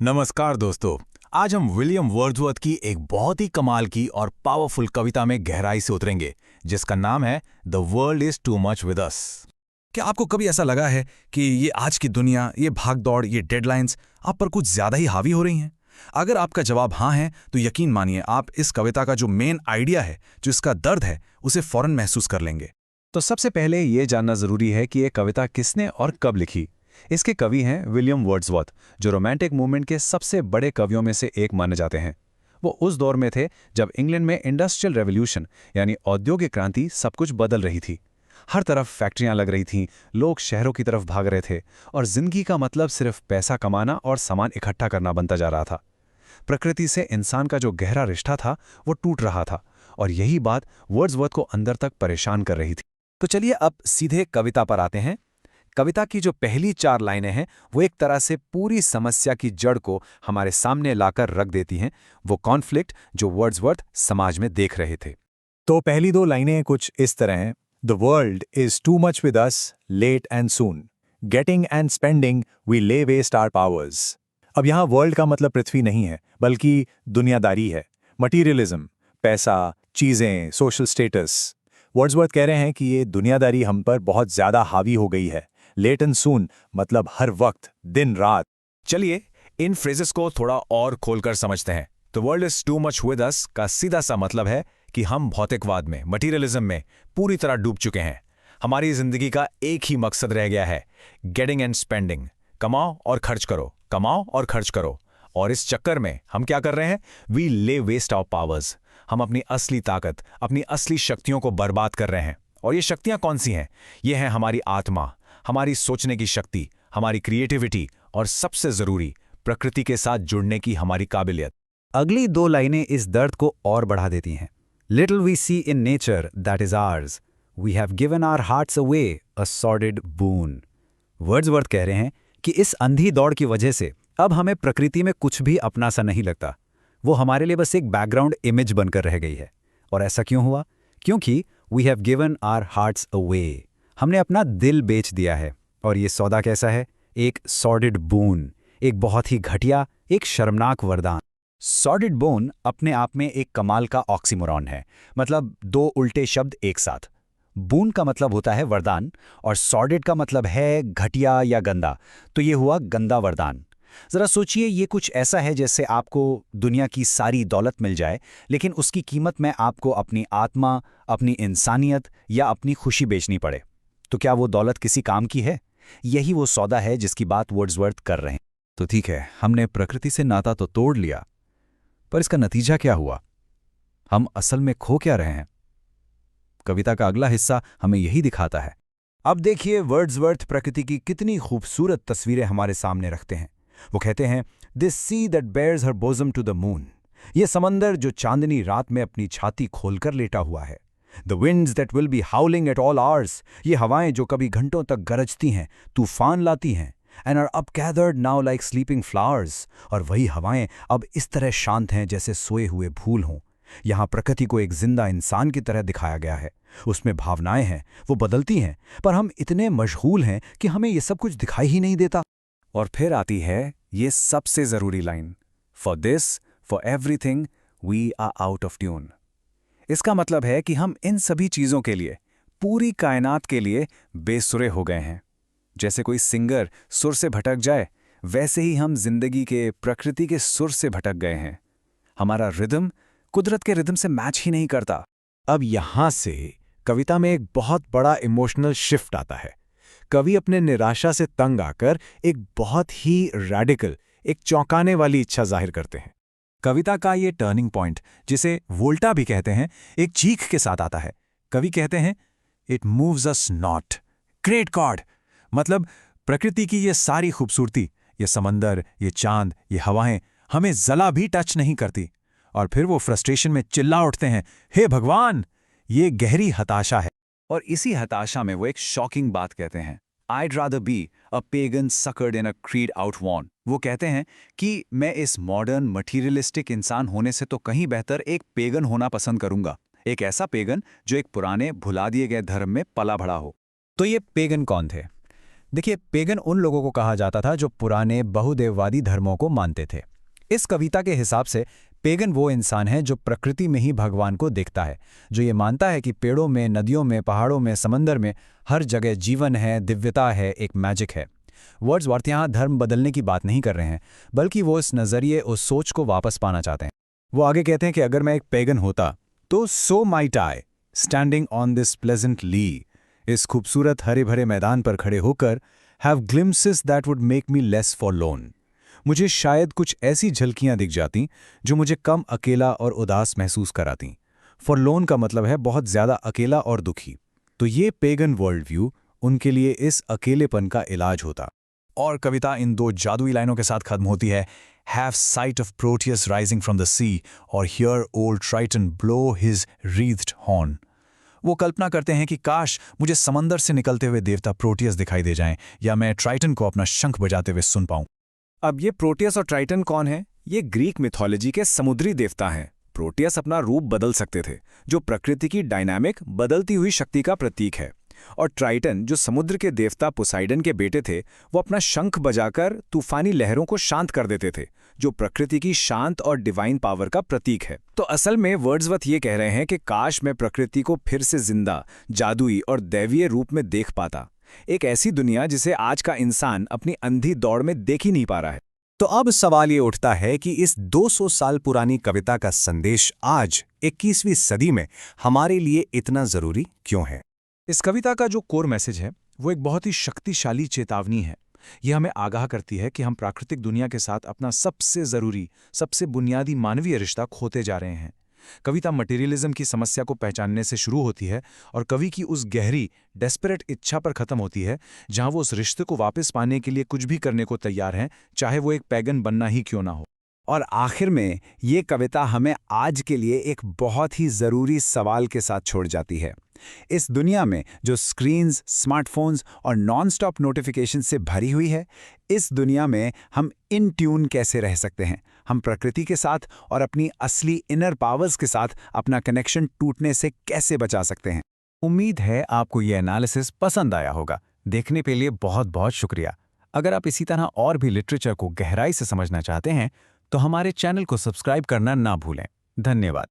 नमस्कार दोस्तों। आज हम विलियम वर्ड्सवर्थ की एक बहुत ही कमाल की और पावरफुल कविता में गहराई से उतरेंगे, जिसका नाम है the world is too much with अस। क्या आपको कभी ऐसा लगा है कि ये आज की दुनिया, ये भाग-दौड़, ये डेडलाइंस आप पर कुछ ज्यादा ही हावी हो रही हैं? अगर आपका जवाब हाँ है, तो यकीन मानिए आप इस कविता का जो मेन आइडिया है, जो इसका दर्द है, उसे फौरन महसूस कर लेंगे। तो सबसे पहले ये जानना जरूरी है कि ये कविता किसने और कब लिखी। इसके कवि हैं विलियम वर्ड्सवर्थ, जो रोमांटिक मूवमेंट के सबसे बड़े कवियों में से एक माने जाते हैं। वो उस दौर में थे जब इंग्लैंड में इंडस्ट्रियल रेवोल्यूशन यानी औद्योगिक क्रांति सब कुछ बदल रही थी। हर तरफ फैक्ट्रियां लग रही थीं, लोग शहरों की तरफ भाग रहे थे और जिंदगी का मतलब सिर्फ पैसा कमाना और सामान इकट्ठा करना बनता जा रहा था। प्रकृति से इंसान का जो गहरा रिश्ता था वो टूट रहा था और यही बात वर्ड्सवर्थ को अंदर तक परेशान कर रही थी। तो चलिए अब सीधे कविता पर आते हैं। कविता की जो पहली 4 लाइनें हैं वो एक तरह से पूरी समस्या की जड़ को हमारे सामने लाकर रख देती हैं, वो कॉन्फ्लिक्ट जो वर्ड्सवर्थ समाज में देख रहे थे। तो पहली 2 लाइनें कुछ इस तरह हैं। The world is too much with us, late and soon, getting and spending we lay waste our powers. अब यहाँ वर्ल्ड का मतलब पृथ्वी नहीं है, बल्कि दुनियादारी है, मटीरियलिज्म, पैसा, चीजें, सोशल स्टेटस। वर्ड्सवर्थ कह रहे हैं कि ये दुनियादारी हम पर बहुत ज्यादा हावी हो गई है। लेट एंड सून मतलब हर वक्त, दिन रात। चलिए इन फ्रेजेस को थोड़ा और खोलकर समझते हैं। The world is too much with अस का सीधा सा मतलब है कि हम भौतिकवाद में, मटीरियलिज्म में पूरी तरह डूब चुके हैं। हमारी जिंदगी का एक ही मकसद रह गया है, गेटिंग एंड स्पेंडिंग, कमाओ और खर्च करो, कमाओ और खर्च करो। और इस चक्कर में हम क्या कर रहे हैं? We lay waste our powers. हम अपनी असली ताकत, अपनी असली शक्तियों को बर्बाद कर रहे हैं। और ये शक्तियां कौन सी हैं? ये हैं हमारी आत्मा, हमारी सोचने की शक्ति, हमारी क्रिएटिविटी और सबसे जरूरी प्रकृति के साथ जुड़ने की हमारी काबिलियत। अगली 2 लाइनें इस दर्द को और बढ़ा देती हैं। Little we see in nature that is ours, we have given our hearts away a sordid boon. Wordsworth कह रहे हैं कि इस अंधी दौड़ की वजह से अब हमें प्रकृति में कुछ भी अपना सा नहीं लगता। वो हमारे लिए बस एक बैकग्राउंड इमेज बनकर रह गई है। और ऐसा क्यों हुआ? क्योंकि we have given our hearts away, हमने अपना दिल बेच दिया है। और ये सौदा कैसा है? एक सॉर्डेड बून, एक बहुत ही घटिया, एक शर्मनाक वरदान। सॉर्डेड बोन अपने आप में एक कमाल का ऑक्सीमोरॉन है, मतलब 2 उल्टे शब्द एक साथ। बून का मतलब होता है वरदान और सॉर्डेड का मतलब है घटिया या गंदा, तो ये हुआ गंदा वरदान। जरा सोचिए, ये कुछ ऐसा है जैसे आपको दुनिया की सारी दौलत मिल जाए, लेकिन उसकी कीमत में आपको अपनी आत्मा, अपनी इंसानियत या अपनी खुशी बेचनी पड़े। तो क्या वो दौलत किसी काम की है? यही वो सौदा है जिसकी बात वर्ड्सवर्थ कर रहे हैं। तो ठीक है, हमने प्रकृति से नाता तो तोड़ लिया, पर इसका नतीजा क्या हुआ? हम असल में खो क्या रहे हैं? कविता का अगला हिस्सा हमें यही दिखाता है। अब देखिए वर्ड्सवर्थ प्रकृति की कितनी खूबसूरत तस्वीरें हमारे सामने रखते हैं। वो कहते हैं, this sea that bares her bosom to the moon, ये समंदर जो चांदनी रात में अपनी छाती खोलकर लेटा हुआ है। The winds that will be हाउलिंग at all hours, ये हवाएं जो कभी घंटों तक गरजती हैं, तूफान लाती हैं। And are up gathered now like sleeping flowers, और वही हवाएं अब इस तरह शांत हैं जैसे सोए हुए फूल हों। यहाँ प्रकृति को एक जिंदा इंसान की तरह दिखाया गया है। उसमें भावनाएं हैं, वो बदलती हैं, पर हम इतने मशगूल हैं कि हमें ये सब कुछ दिखाई ही नहीं देता। और फिर आती है ये सबसे जरूरी line, for this, for everything we are out of tune. इसका मतलब है कि हम इन सभी चीजों के लिए, पूरी कायनात के लिए बेसुरे हो गए हैं। जैसे कोई सिंगर सुर से भटक जाए, वैसे ही हम जिंदगी के, प्रकृति के सुर से भटक गए हैं। हमारा रिदम कुदरत के रिदम से मैच ही नहीं करता। अब यहाँ से कविता में एक बहुत बड़ा इमोशनल शिफ्ट आता है। कवि अपने निराशा से तंग आकर एक बहुत ही रैडिकल, एक चौंकाने वाली इच्छा जाहिर करते हैं। कविता का ये टर्निंग पॉइंट, जिसे वोल्टा भी कहते हैं, एक चीख के साथ आता है। कवि कहते हैं, it moves us not, great God, मतलब प्रकृति की ये सारी खूबसूरती, ये समंदर, ये चांद, ये हवाएं हमें जला भी टच नहीं करती। और फिर वो फ्रस्ट्रेशन में चिल्ला उठते हैं, हे भगवान! ये गहरी हताशा है। और इसी हताशा में वो एक शॉकिंग बात कहते हैं, I'd rather be a pagan suckered in a creed outworn। वो कहते हैं कि मैं इस मॉडर्न मटीरियलिस्टिक इंसान होने से तो कहीं बेहतर एक पेगन होना पसंद करूंगा। एक ऐसा पेगन जो एक पुराने भुला दिए गए धर्म में पला बढ़ा हो। तो ये पेगन कौन थे? देखिए, पेगन उन लोगों को कहा जाता था जो पुराने बहुदेववादी धर्मों को मानते थे। इस कविता के हिसाब से पेगन वो इंसान है जो प्रकृति में ही भगवान को देखता है, जो ये मानता है कि पेड़ों में, नदियों में, पहाड़ों में, समंदर में हर जगह जीवन है, दिव्यता है, एक मैजिक है। वर्ड्सवर्थ यहाँ धर्म बदलने की बात नहीं कर रहे हैं, बल्कि वो इस नज़रिए, उस सोच को वापस पाना चाहते हैं। वो आगे कहते हैं कि अगर मैं एक पेगन होता तो so might I standing on this pleasant lea, इस खूबसूरत हरे भरे मैदान पर खड़े होकर have glimpses that would make me less forlorn. मुझे शायद कुछ ऐसी झलकियां दिख जाती जो मुझे कम अकेला और उदास महसूस कराती। फॉरलोन का मतलब है बहुत ज्यादा अकेला और दुखी। तो ये पेगन वर्ल्ड व्यू उनके लिए इस अकेलेपन का इलाज होता। और कविता इन दो जादुई लाइनों के साथ खत्म होती है, have sight of Proteus rising from the sea or hear old Triton blow his wreathed horn. वो कल्पना करते हैं कि काश मुझे समंदर से निकलते हुए देवता प्रोटियस दिखाई दे जाएं, या मैं ट्राइटन को अपना शंख बजाते हुए सुन पाऊं। अब ये प्रोटियस और ट्राइटन कौन है? ये ग्रीक मिथोलॉजी के समुद्री देवता हैं। प्रोटियस अपना रूप बदल सकते थे, जो प्रकृति की डायनामिक बदलती हुई शक्ति का प्रतीक है। और ट्राइटन, जो समुद्र के देवता पोसाइडन के बेटे थे, वो अपना शंख बजाकर तूफानी लहरों को शांत कर देते थे, जो प्रकृति की शांत और डिवाइन पावर का प्रतीक है। तो असल में वर्ड्सवर्थ ये कह रहे हैं कि काश मैं प्रकृति को फिर से जिंदा, जादुई और दैवीय रूप में देख पाता। एक ऐसी दुनिया जिसे आज का इंसान अपनी अंधी दौड़ में देख ही नहीं पा रहा है। तो अब सवाल ये उठता है कि इस 200 साल पुरानी कविता का संदेश आज 21वीं सदी में हमारे लिए इतना जरूरी क्यों है? इस कविता का जो कोर मैसेज है वो एक बहुत ही शक्तिशाली चेतावनी है। यह हमें आगाह करती है कि हम प्राकृतिक दुनिया के साथ अपना सबसे ज़रूरी, सबसे बुनियादी मानवीय रिश्ता खोते जा रहे हैं। कविता मटेरियलिज्म की समस्या को पहचानने से शुरू होती है और कवि की उस गहरी, डेस्परेट इच्छा पर खत्म होती है, जहां वो उस रिश्ते को वापस पाने के लिए कुछ भी करने को तैयार हैं, चाहे वो एक पैगन बनना ही क्यों ना हो। और आखिर में ये कविता हमें आज के लिए एक बहुत ही ज़रूरी सवाल के साथ छोड़ जाती है। इस दुनिया में जो स्क्रीन्स, स्मार्टफोन्स और नॉन-स्टॉप नोटिफिकेशन से भरी हुई है, इस दुनिया में हम इन ट्यून कैसे रह सकते हैं? हम प्रकृति के साथ और अपनी असली इनर पावर्स के साथ अपना कनेक्शन टूटने से कैसे बचा सकते हैं? उम्मीद है आपको ये एनालिसिस पसंद आया होगा। देखने के लिए बहुत बहुत शुक्रिया। अगर आप इसी तरह और भी लिटरेचर को गहराई से समझना चाहते हैं तो हमारे चैनल को सब्सक्राइब करना ना भूलें। धन्यवाद।